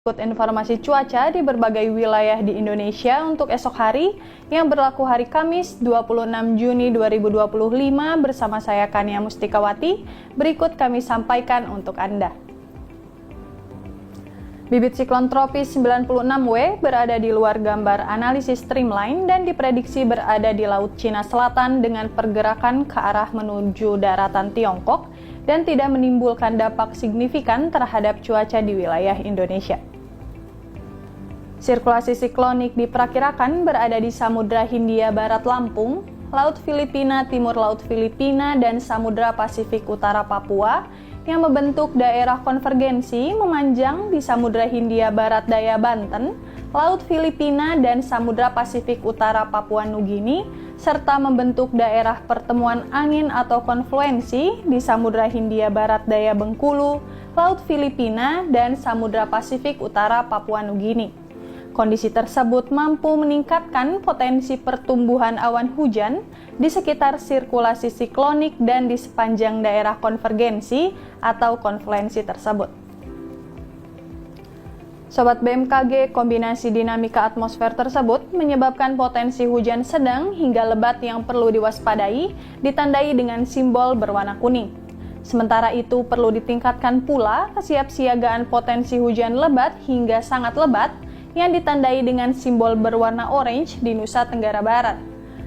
Ikut informasi cuaca di berbagai wilayah di Indonesia untuk esok hari yang berlaku hari Kamis 26 Juni 2025 bersama saya Kania Mustikawati. Berikut kami sampaikan untuk Anda. Bibit siklon tropis 96W berada di luar gambar analisis streamline dan diprediksi berada di Laut Cina Selatan dengan pergerakan ke arah menuju daratan Tiongkok dan tidak menimbulkan dampak signifikan terhadap cuaca di wilayah Indonesia. Sirkulasi siklonik diperkirakan berada di Samudra Hindia Barat Lampung, Laut Filipina Timur Laut Filipina, dan Samudra Pasifik Utara Papua yang membentuk daerah konvergensi memanjang di Samudra Hindia Barat Daya Banten, Laut Filipina, dan Samudra Pasifik Utara Papua Nugini, serta membentuk daerah pertemuan angin atau konfluensi di Samudra Hindia Barat Daya Bengkulu, Laut Filipina, dan Samudra Pasifik Utara Papua Nugini. Kondisi tersebut mampu meningkatkan potensi pertumbuhan awan hujan di sekitar sirkulasi siklonik dan di sepanjang daerah konvergensi atau konfluensi tersebut. Sobat BMKG, kombinasi dinamika atmosfer tersebut menyebabkan potensi hujan sedang hingga lebat yang perlu diwaspadai, ditandai dengan simbol berwarna kuning. Sementara itu perlu ditingkatkan pula kesiapsiagaan potensi hujan lebat hingga sangat lebat yang ditandai dengan simbol berwarna orange di Nusa Tenggara Barat,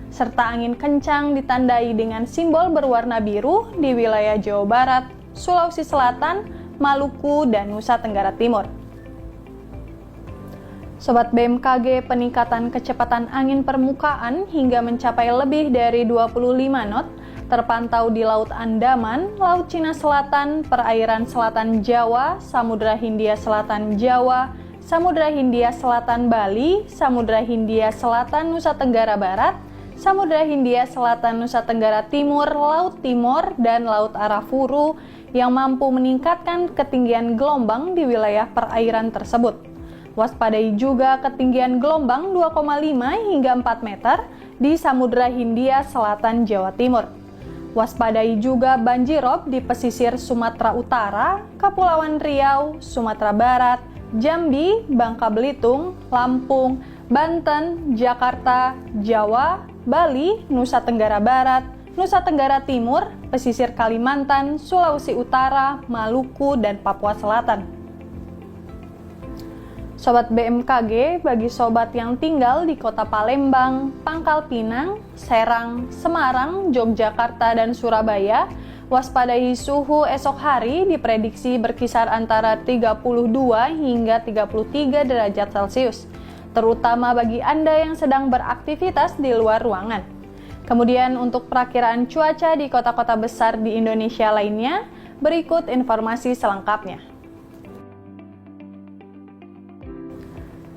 serta angin kencang ditandai dengan simbol berwarna biru di wilayah Jawa Barat, Sulawesi Selatan, Maluku, dan Nusa Tenggara Timur. Sobat BMKG, peningkatan kecepatan angin permukaan hingga mencapai lebih dari 25 knot terpantau di Laut Andaman, Laut Cina Selatan, perairan selatan Jawa, Samudra Hindia Selatan Jawa, Samudra Hindia Selatan Bali, Samudra Hindia Selatan Nusa Tenggara Barat, Samudra Hindia Selatan Nusa Tenggara Timur, Laut Timor, dan Laut Arafuru yang mampu meningkatkan ketinggian gelombang di wilayah perairan tersebut. Waspadai juga ketinggian gelombang 2,5 hingga 4 meter di Samudra Hindia Selatan Jawa Timur. Waspadai juga banjirop di pesisir Sumatera Utara, Kepulauan Riau, Sumatera Barat, Jambi, Bangka Belitung, Lampung, Banten, Jakarta, Jawa, Bali, Nusa Tenggara Barat, Nusa Tenggara Timur, pesisir Kalimantan, Sulawesi Utara, Maluku, dan Papua Selatan. Sobat BMKG, bagi sobat yang tinggal di Kota Palembang, Pangkal Pinang, Serang, Semarang, Yogyakarta, dan Surabaya, waspadai suhu esok hari diprediksi berkisar antara 32 hingga 33 derajat Celcius, terutama bagi Anda yang sedang beraktivitas di luar ruangan. Kemudian untuk perakiraan cuaca di kota-kota besar di Indonesia lainnya, berikut informasi selengkapnya.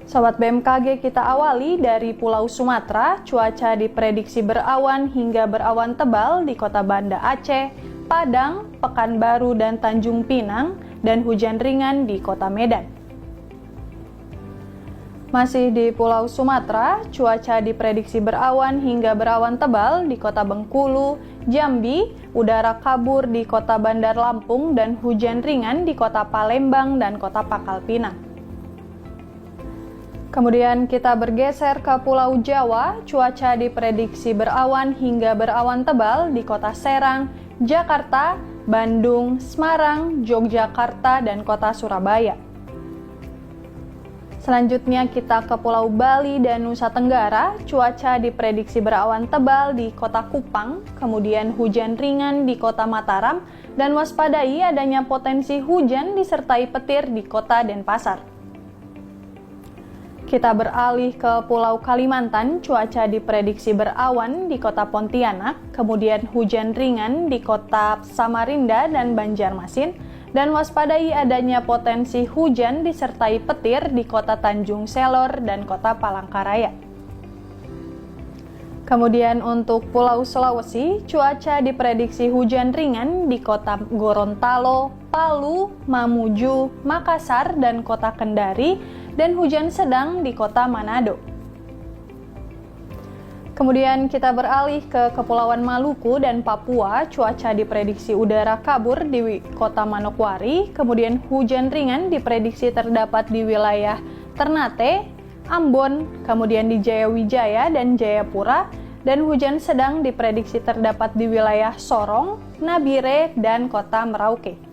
Sobat BMKG, kita awali dari Pulau Sumatera. Cuaca diprediksi berawan hingga berawan tebal di kota Banda Aceh, Padang, Pekanbaru, dan Tanjung Pinang, dan hujan ringan di kota Medan. Masih di Pulau Sumatera, cuaca diprediksi berawan hingga berawan tebal di kota Bengkulu, Jambi, udara kabur di kota Bandar Lampung, dan hujan ringan di kota Palembang dan kota Pangkal Pinang. Kemudian kita bergeser ke Pulau Jawa, cuaca diprediksi berawan hingga berawan tebal di kota Serang, Jakarta, Bandung, Semarang, Yogyakarta, dan kota Surabaya. Selanjutnya kita ke Pulau Bali dan Nusa Tenggara, cuaca diprediksi berawan tebal di kota Kupang, kemudian hujan ringan di kota Mataram, dan waspadai adanya potensi hujan disertai petir di kota Denpasar. Kita beralih ke Pulau Kalimantan, cuaca diprediksi berawan di kota Pontianak, kemudian hujan ringan di kota Samarinda dan Banjarmasin, dan waspadai adanya potensi hujan disertai petir di kota Tanjung Selor dan kota Palangkaraya. Kemudian untuk Pulau Sulawesi, cuaca diprediksi hujan ringan di kota Gorontalo, Palu, Mamuju, Makassar, dan kota Kendari, dan hujan sedang di kota Manado. Kemudian kita beralih ke Kepulauan Maluku dan Papua. Cuaca diprediksi udara kabur di kota Manokwari, kemudian hujan ringan diprediksi terdapat di wilayah Ternate, Ambon, kemudian di Jayawijaya dan Jayapura, dan hujan sedang diprediksi terdapat di wilayah Sorong, Nabire, dan kota Merauke.